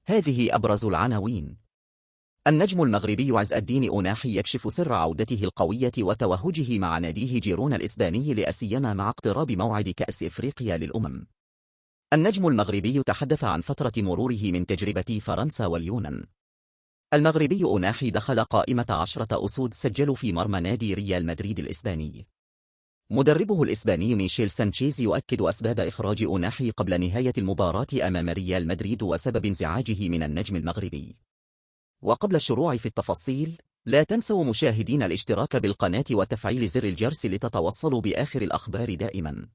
هذه أبرز العناوين. النجم المغربي عز الدين أوناحي يكشف سر عودته القوية وتوهجه مع ناديه جيرونا الإسباني لأسيما مع اقتراب موعد كأس إفريقيا للأمم. النجم المغربي تحدث عن فترة مروره من تجربة فرنسا واليونان. المغربي أوناحي دخل قائمة 10 أسود سجلوا في مرمى نادي ريال مدريد الإسباني. مدربه الإسباني ميشيل سانشيز يؤكد أسباب إخراج أوناحي قبل نهاية المباراة أمام ريال مدريد وسبب انزعاجه من النجم المغربي. وقبل الشروع في التفاصيل، لا تنسوا مشاهدين الاشتراك بالقناة وتفعيل زر الجرس لتتوصلوا بآخر الأخبار دائما.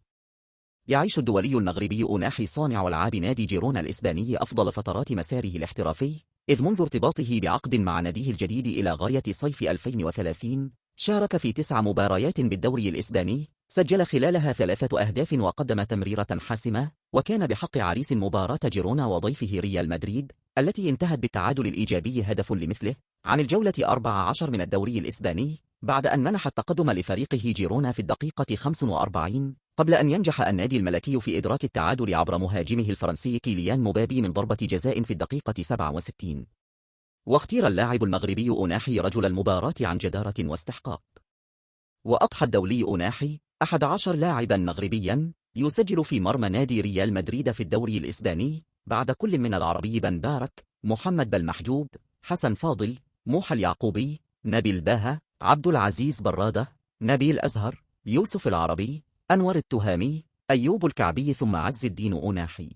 يعيش الدولي المغربي أوناحي صانع ألعاب نادي جيرونا الإسباني أفضل فترات مساره الاحترافي، إذ منذ ارتباطه بعقد مع ناديه الجديد إلى غاية صيف 2030 شارك في 9 مباريات بالدوري الإسباني، سجل خلالها 3 أهداف وقدم تمريرة حاسمة، وكان بحق عريس مباراة جيرونا وضيفه ريال مدريد التي انتهت بالتعادل الإيجابي هدف لمثله عن الجولة 14 من الدوري الإسباني، بعد أن منح التقدم لفريقه جيرونا في الدقيقة 45 قبل أن ينجح النادي الملكي في إدراك التعادل عبر مهاجمه الفرنسي كيليان مبابي من ضربة جزاء في الدقيقة 67. واختير اللاعب المغربي أوناحي رجل المباراة عن جدارة واستحقاق. وأضحى الدولي أوناحي 11 لاعبا مغربيا يسجل في مرمى نادي ريال مدريد في الدوري الإسباني، بعد كل من العربي بن بارك، محمد بالمحجوب، حسن فاضل، موحى اليعقوبي، نبيل باها، عبد العزيز برادة، نبيل أزهر، يوسف العربي، أنور التهامي، أيوب الكعبي ثم عز الدين أوناحي.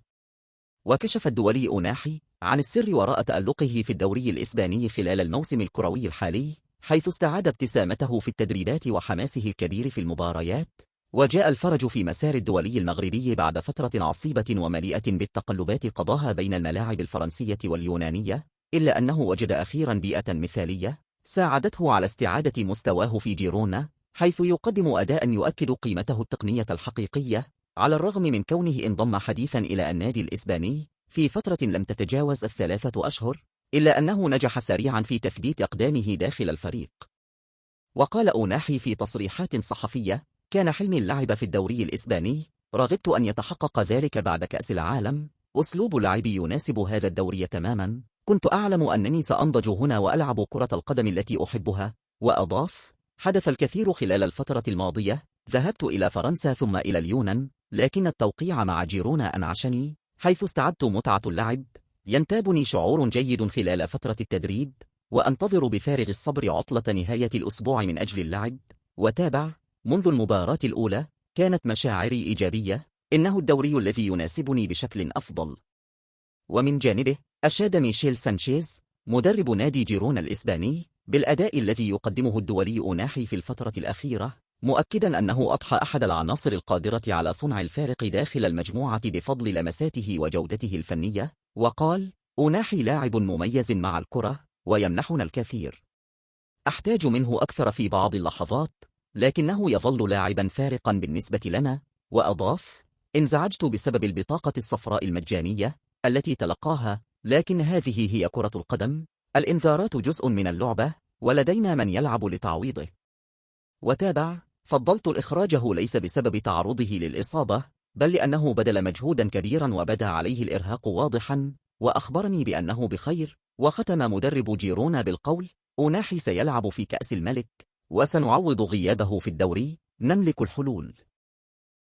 وكشف الدولي أوناحي عن السر وراء تألقه في الدوري الإسباني خلال الموسم الكروي الحالي، حيث استعاد ابتسامته في التدريبات وحماسه الكبير في المباريات. وجاء الفرج في مسار الدولي المغربي بعد فترة عصيبة ومليئة بالتقلبات قضاها بين الملاعب الفرنسية واليونانية، إلا أنه وجد أخيرا بيئة مثالية ساعدته على استعادة مستواه في جيرونا، حيث يقدم أداء يؤكد قيمته التقنية الحقيقية، على الرغم من كونه انضم حديثا إلى النادي الإسباني في فترة لم تتجاوز 3 أشهر، إلا أنه نجح سريعا في تثبيت أقدامه داخل الفريق. وقال أوناحي في تصريحات صحفية: كان حلمي اللعب في الدوري الإسباني، رغبت أن يتحقق ذلك بعد كأس العالم، أسلوب لعبي يناسب هذا الدوري تماما، كنت أعلم أنني سأنضج هنا وألعب كرة القدم التي أحبها. وأضاف: حدث الكثير خلال الفترة الماضية، ذهبت إلى فرنسا ثم إلى اليونان، لكن التوقيع مع جيرونا أنعشني، حيث استعدت متعة اللعب، ينتابني شعور جيد خلال فترة التدريب، وأنتظر بفارغ الصبر عطلة نهاية الأسبوع من أجل اللعب. وتابع: منذ المباراة الأولى كانت مشاعري إيجابية، إنه الدوري الذي يناسبني بشكل أفضل. ومن جانبه أشاد ميشيل سانشيز مدرب نادي جيرونا الإسباني بالأداء الذي يقدمه الدولي أوناحي في الفترة الأخيرة، مؤكدا أنه أضحى أحد العناصر القادرة على صنع الفارق داخل المجموعة بفضل لمساته وجودته الفنية. وقال: أوناحي لاعب مميز مع الكرة ويمنحنا الكثير، أحتاج منه أكثر في بعض اللحظات، لكنه يظل لاعبا فارقا بالنسبة لنا. وأضاف: انزعجت بسبب البطاقة الصفراء المجانية التي تلقاها، لكن هذه هي كرة القدم، الإنذارات جزء من اللعبة، ولدينا من يلعب لتعويضه. وتابع: فضلت إخراجه ليس بسبب تعرضه للإصابة، بل لأنه بذل مجهودا كبيرا وبدا عليه الإرهاق واضحا، وأخبرني بأنه بخير. وختم مدرب جيرونا بالقول: أوناحي سيلعب في كأس الملك، وسنعوض غيابه في الدوري، نملك الحلول.